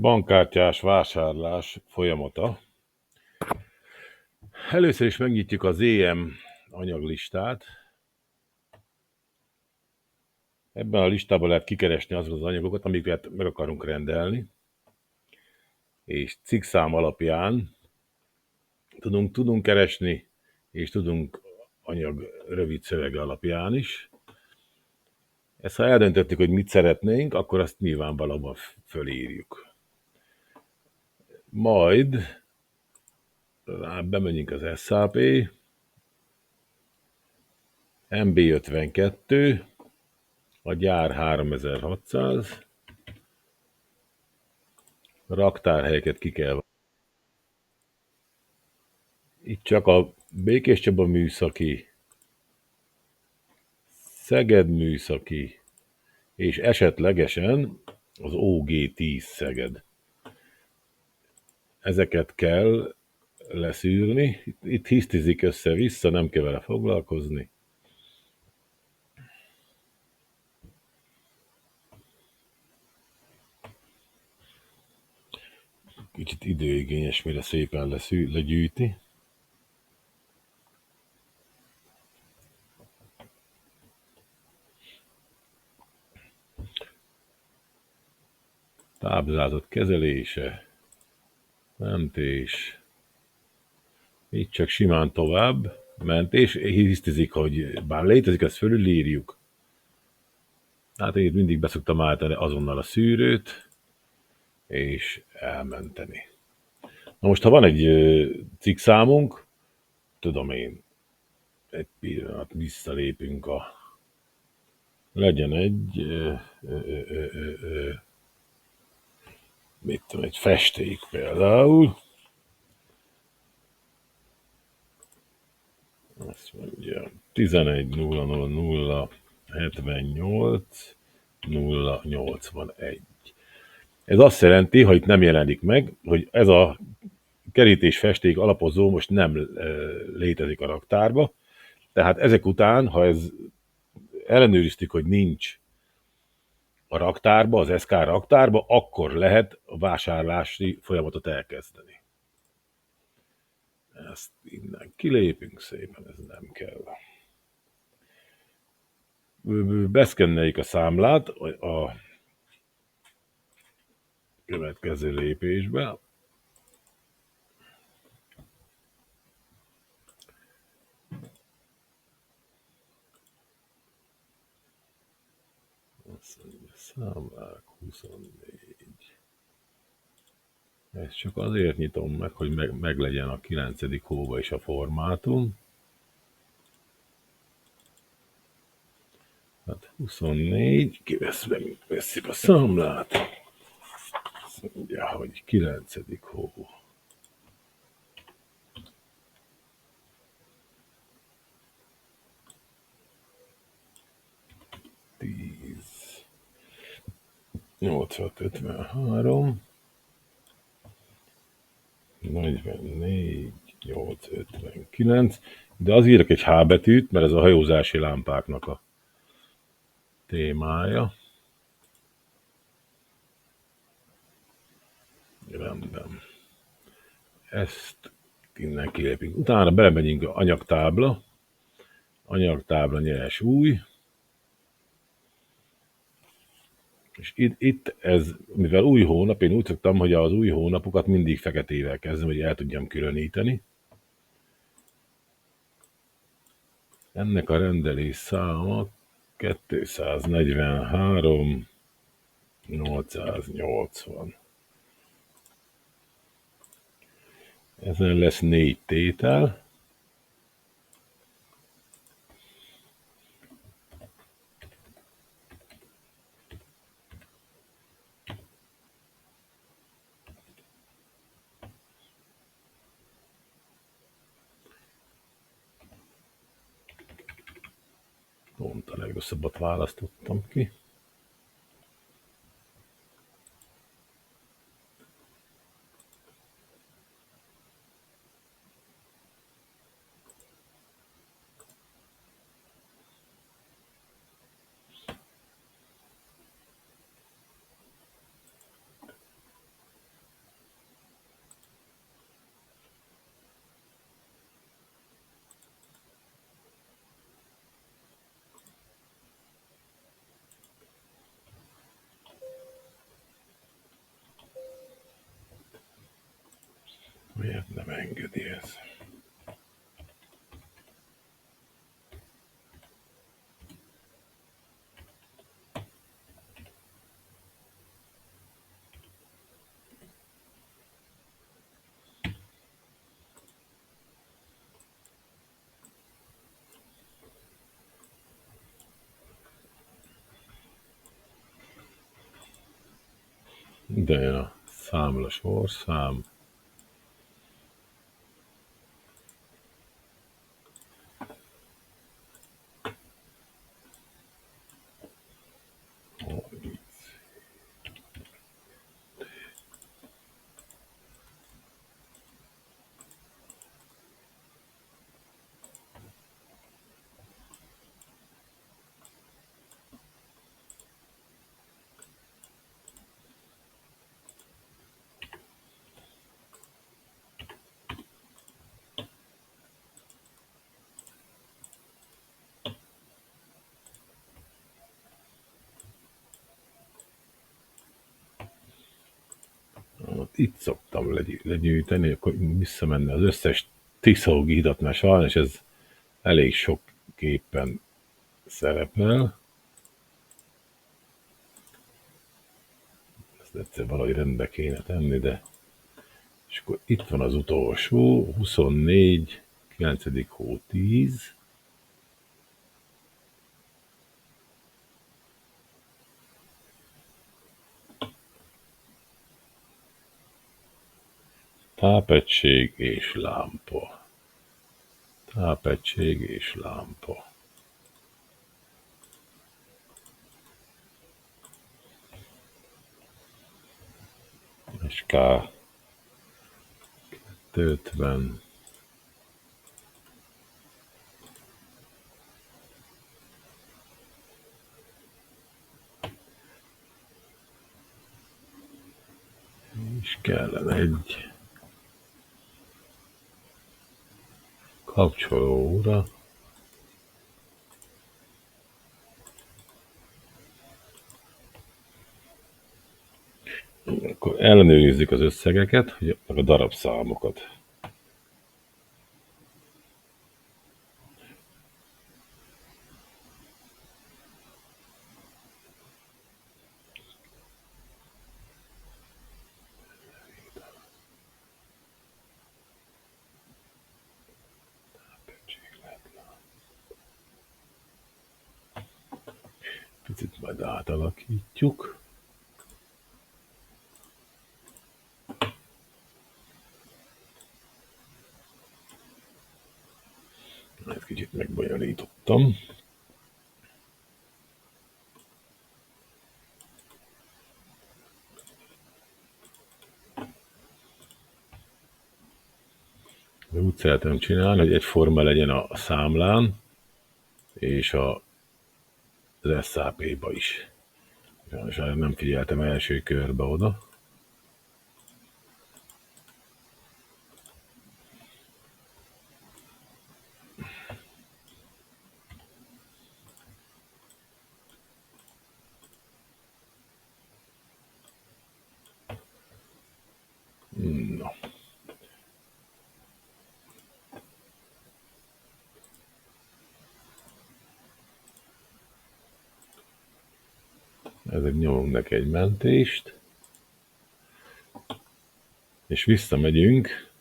Bankkártyás vásárlás folyamata. Először is megnyitjuk az EM anyaglistát. Ebben a listában lehet kikeresni azokat az anyagokat, amiket meg akarunk rendelni, és cikkszám alapján tudunk keresni, és tudunk anyag rövid szövege alapján is. Ezt ha eldöntöttük, hogy mit szeretnénk, akkor azt nyilvánvalóan fölírjuk. Majd bemegyünk az SAP, MB52, a gyár 3600, raktárhelyeket ki kell. Itt csak a Békés Csaba műszaki, Szeged műszaki, és esetlegesen az OG10 Szeged. Ezeket kell leszűrni. Itt hisztizik össze-vissza, nem kell vele foglalkozni. Kicsit időigényes, mire szépen legyűjti. Táblázat kezelése, mentés, így csak simán tovább, mentés, hisztizik, hogy bár létezik, ezt fölülírjuk. Hát én mindig beszoktam állítani azonnal a szűrőt, és elmenteni. Na most, ha van egy cikkszámunk, tudom én, egy pillanat visszalépünk legyen egy mit tudom, egy festék például. Azt mondja, 11.00.078.081. Ez azt jelenti, hogy itt nem jelenik meg, hogy ez a kerítés festék alapozó most nem létezik a raktárba. Tehát ezek után, ha ez ellenőriztük, hogy nincs a raktárba, az SK raktárba, akkor lehet a vásárlási folyamatot elkezdeni. Ezt innen kilépünk szépen, ez nem kell. Beszkenneljük a számlát a következő lépésbe. Számlák 24. Ezt csak azért nyitom meg, hogy meglegyen a 9. hóba is a formátum. Hát 24, veszik a számlát. Azt mondja, hogy 9. hó. Tíz. 8653. 44, 859, de az írok egy H betűt, mert ez a hajózási lámpáknak a témája. Rendben. Ezt innen kilépünk. Utána belemegyünk a anyagtábla. Anyagtábla nyers új. És itt ez, mivel új hónap, én úgy szoktam, hogy az új hónapokat mindig feketével kezdem, hogy el tudjam különíteni. Ennek a rendelés száma 243 880. Ezen lesz 4 tétel. Pont a legrosszabbat választottam ki. Miért nem engedi ez? De jön a számla sorszám. Itt szoktam legyűjteni, akkor visszamenne az összes Tiszógi hidat, mert sajnos ez elég sok képen szerepel. Ezt egyszer valahogy rendbe kéne tenni, de... És akkor itt van az utolsó, 24, 9. hó 10. Tápegység és lámpa. Tápegység és lámpa. És K 250. És kellene egy kapcsolóra. Akkor ellenőrizzük az összegeket, meg a darabszámokat. Picit majd átalakítjuk. Ezt kicsit megbonyolítottam. De úgy szeretem csinálni, hogy egyforma legyen a számlán, és az SAP-ba is. Sajnos nem figyeltem első körbe oda. No. Ezek nyomunk neki egy mentést, és visszamegyünk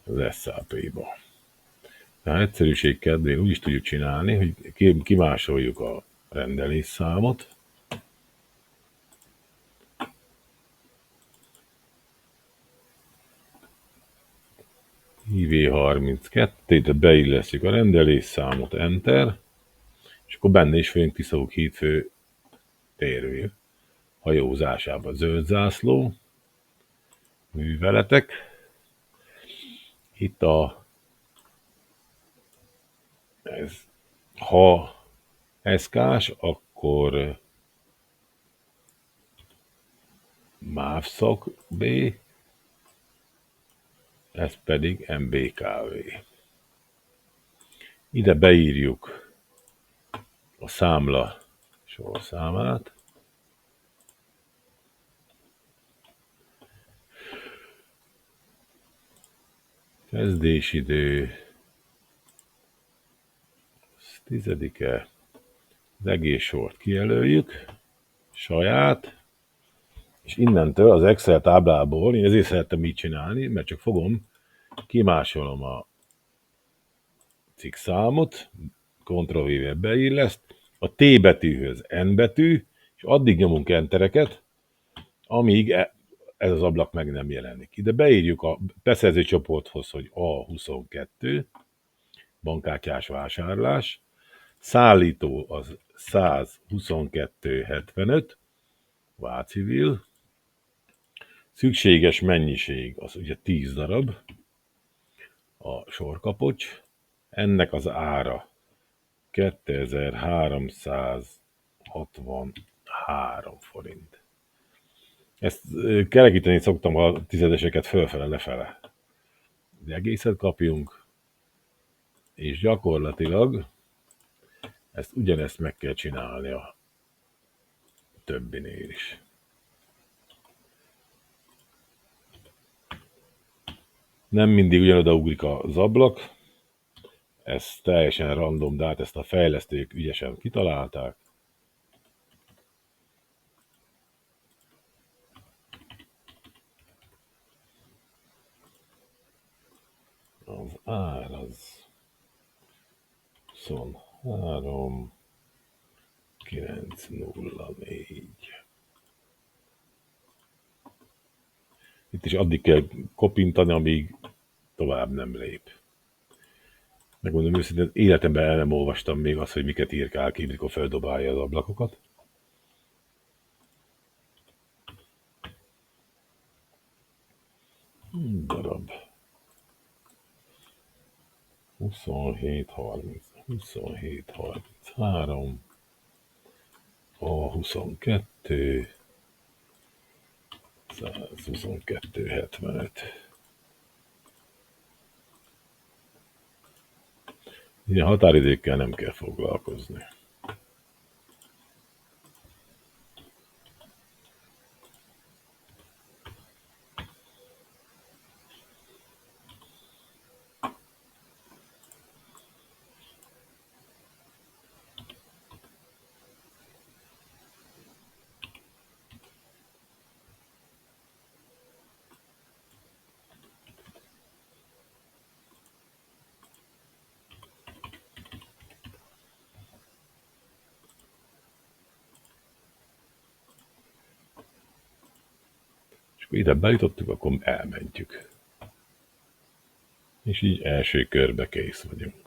az SAP-ba. Tehát egyszerűség kedvéért úgy is tudjuk csinálni, hogy kimásoljuk a rendelésszámot, IV32, beillesztjük a rendelésszámot, Enter, és akkor benne is vagyunk Tiszók hídfő térő hajózásában. Zöld zászló, műveletek. Itt ha SK-s, akkor MÁV szak B, ez pedig MBKV. Ide beírjuk a számla sorszámát. Kezdésidő 10-e. Az egész sort kijelöljük. Saját. És innentől az Excel táblából, én ezért szerettem így csinálni, mert csak fogom, kimásolom a cikk számot, Ctrl-V-vel beilleszt, a T betűhöz N betű, és addig nyomunk entereket, amíg ez az ablak meg nem jelenik. Ide beírjuk a beszerző csoporthoz, hogy A22, bankkártyás vásárlás, szállító az 122,75, Vácivil, szükséges mennyiség az ugye 10 darab, a sorkapocs, ennek az ára 2363 forint. Ezt kerekíteni szoktam a tizedeseket fölfele-lefele. Egészet kapjunk, és gyakorlatilag ugyanezt meg kell csinálni a többinél is. Nem mindig ugyanoda ugrik az ablak, ez teljesen random, de hát ezt a fejlesztők ügyesen kitalálták. Az ár az 23,904. Itt is addig kell kopintani, amíg tovább nem lép. Megmondom őszintén, életemben el nem olvastam még azt, hogy miket írkál ki, mikor feldobálja az ablakokat. Darab. 27,33, A22, 122,75. Ilyen határidőkkel nem kell foglalkozni. És akkor ide bejutottuk, akkor elmentjük. És így első körbe kész vagyunk.